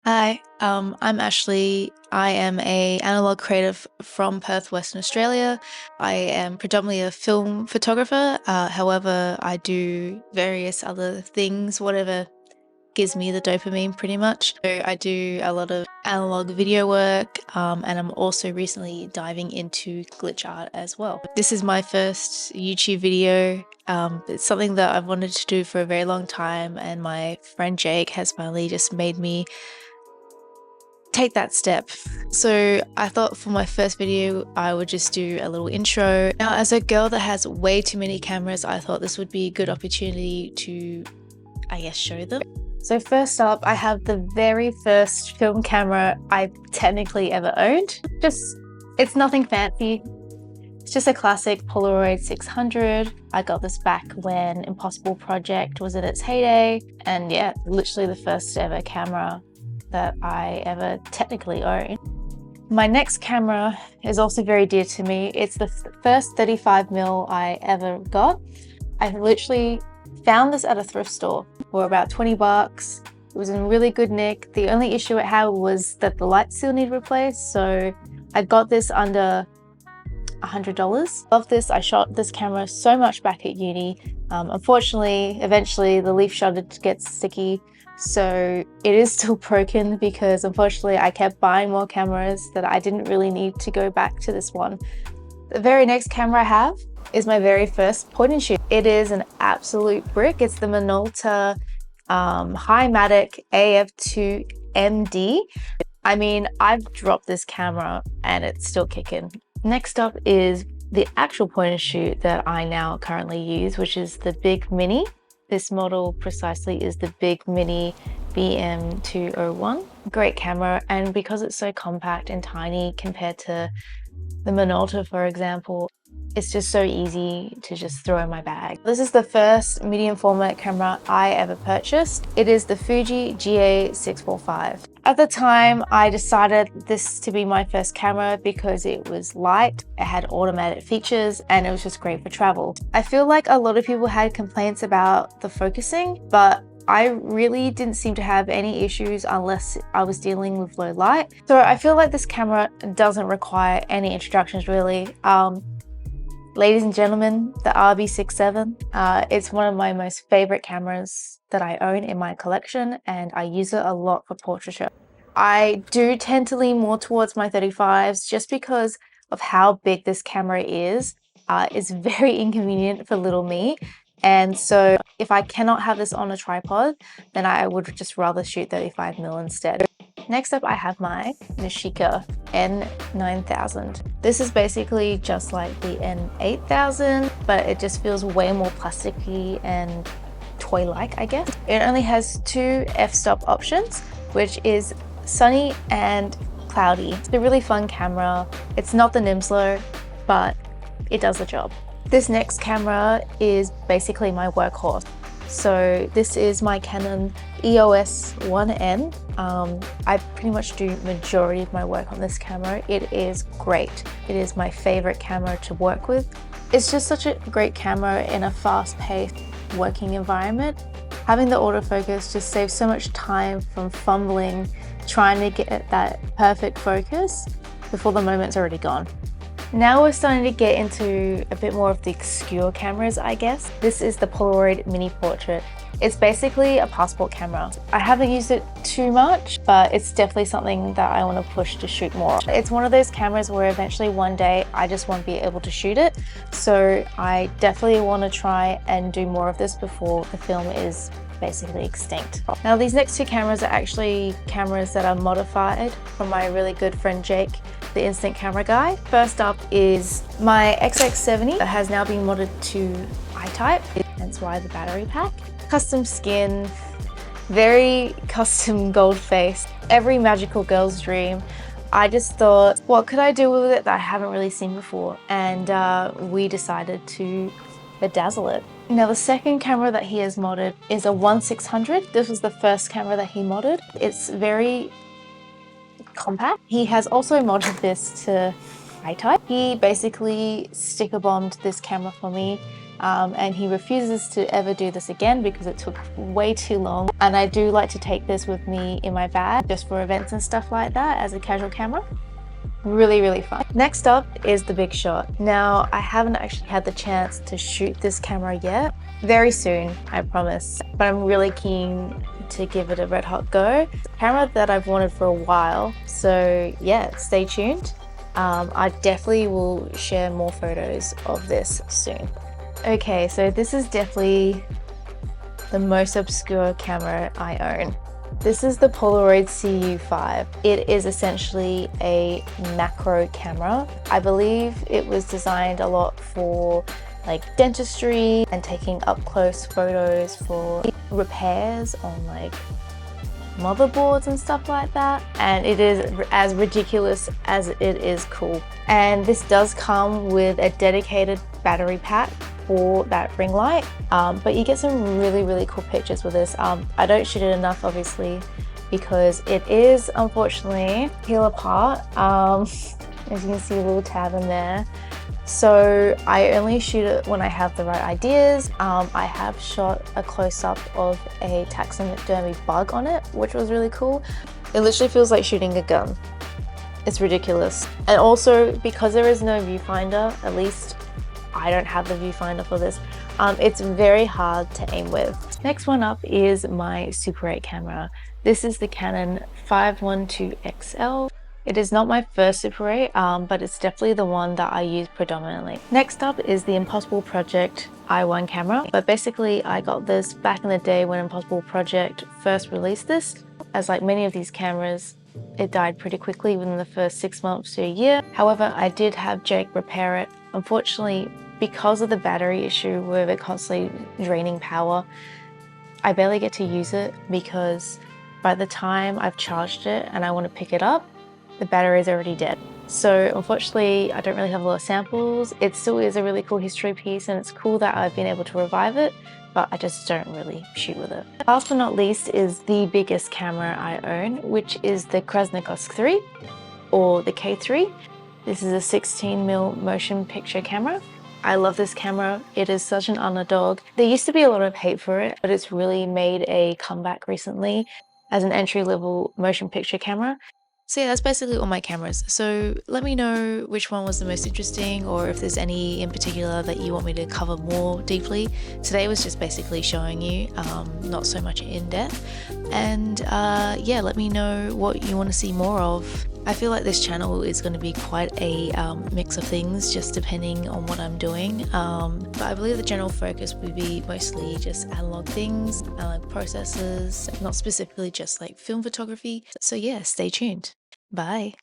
Hi, I'm Ashley. I am a analog creative from Perth, Western Australia. I am predominantly a film photographer. However, I do various other things, whatever gives me the dopamine pretty much. So I do a lot of analog video work, and I'm also recently diving into glitch art as well. This is my first YouTube video. It's something that I've wanted to do for a very long time, and my friend Jake has finally just made me take that step. So I thought for my first video I would just do a little intro. Now, as a girl that has way too many cameras, I thought this would be a good opportunity to, I guess, show them. So first up, I have the very first film camera I technically ever owned. It's nothing fancy. It's just a classic Polaroid 600. I got this back when Impossible Project was in its heyday. And yeah, literally the first ever camera that I ever technically own. My next camera is also very dear to me. It's the first 35mm I ever got. I literally found this at a thrift store for about 20 bucks. It was in really good nick. The only issue it had was that the light seal needed replaced, so I got this under $100. Love this. I shot this camera so much back at uni. Unfortunately, eventually the leaf shutter gets sticky, so it is still broken because unfortunately I kept buying more cameras that I didn't really need to go back to this one. The very next camera I have is my very first point and shoot. It is an absolute brick. It's the Minolta Hi-Matic AF2MD. I mean, I've dropped this camera and it's still kicking. Next up is the actual point and shoot that I now currently use, which is the Big Mini. This model precisely is the Big Mini BM201. Great camera, and because it's so compact and tiny compared to the Minolta, for example, it's just so easy to just throw in my bag. This is the first medium format camera I ever purchased. It is the Fuji GA645. At the time, I decided this to be my first camera because it was light, it had automatic features, and it was just great for travel. I feel like a lot of people had complaints about the focusing, but I really didn't seem to have any issues unless I was dealing with low light. So I feel like this camera doesn't require any introductions really. Ladies and gentlemen, the RB67, it's one of my most favorite cameras that I own in my collection, and I use it a lot for portraiture. I do tend to lean more towards my 35s just because of how big this camera is. It's very inconvenient for little me. And so if I cannot have this on a tripod, then I would just rather shoot 35mm instead. Next up, I have my Nishika N9000. This is basically just like the N8000, but it just feels way more plasticky and toy-like, I guess. It only has two f-stop options, which is sunny and cloudy. It's a really fun camera. It's not the Nimslo, but it does the job. This next camera is basically my workhorse. So this is my Canon EOS1-N. I pretty much do majority of my work on this camera. It is great. It is my favorite camera to work with. It's just such a great camera in a fast-paced working environment. Having the autofocus just saves so much time from fumbling, trying to get that perfect focus before the moment's already gone. Now we're starting to get into a bit more of the obscure cameras, I guess. This is the Polaroid MiniPortrait. It's basically a passport camera. I haven't used it too much, but it's definitely something that I want to push to shoot more. It's one of those cameras where eventually one day I just won't be able to shoot it. So I definitely want to try and do more of this before the film is basically extinct. Now these next two cameras are actually cameras that are modified from my really good friend Jake, the instant camera guy. First up is my XX70 that has now been modded to I-type, hence why the battery pack. Custom skin, very custom gold face, every magical girl's dream. I just thought, what could I do with it that I haven't really seen before? And we decided to bedazzle it. Now the second camera that he has modded is a One600. This was the first camera that he modded. It's very compact. He has also modded this to I-type. He basically sticker bombed this camera for me. and he refuses to ever do this again because it took way too long. And I do like to take this with me in my bag just for events and stuff like that as a casual camera. Really fun. Next up is the Big Shot. Now, I haven't actually had the chance to shoot this camera yet. Very soon, I promise. But I'm really keen to give it a red hot go. It's a camera that I've wanted for a while. So yeah, stay tuned. I definitely will share more photos of this soon. Okay, so this is definitely the most obscure camera I own. This is the Polaroid CU-5. It is essentially a macro camera. I believe it was designed a lot for like dentistry and taking up close photos for repairs on like motherboards and stuff like that. And it is as ridiculous as it is cool. And this does come with a dedicated battery pack for that ring light, but you get some really cool pictures with this. I don't shoot it enough obviously because it is unfortunately peel apart. As you can see, a little tab in there. So I only shoot it when I have the right ideas. I have shot a close-up of a taxidermy bug on it, which was really cool. It literally feels like shooting a gun. It's ridiculous. And also because there is no viewfinder, at least I don't have the viewfinder for this, it's very hard to aim with. Next one up is my Super 8 camera. This is the Canon 512 XL. It is not my first Super 8, but it's definitely the one that I use predominantly. Next up is the Impossible Project i1 camera. But basically I got this back in the day when Impossible Project first released this. As like many of these cameras, it died pretty quickly within the first 6 months to a year. However, I did have Jake repair it. Unfortunately, because of the battery issue with it constantly draining power, I barely get to use it because by the time I've charged it and I want to pick it up, the battery is already dead. So unfortunately, I don't really have a lot of samples. It still is a really cool history piece and it's cool that I've been able to revive it, but I just don't really shoot with it. Last but not least is the biggest camera I own, which is the Krasnikos 3 or the K3. This is a 16mm motion picture camera. I love this camera. It is such an underdog. There used to be a lot of hate for it, but it's really made a comeback recently as an entry-level motion picture camera. So yeah, that's basically all my cameras. So let me know which one was the most interesting or if there's any in particular that you want me to cover more deeply. Today was just basically showing you, not so much in depth. And yeah, let me know what you want to see more of. I feel like this channel is going to be quite a mix of things just depending on what I'm doing. But I believe the general focus would be mostly just analog things, analog processes, not specifically just like film photography. So yeah, stay tuned. Bye.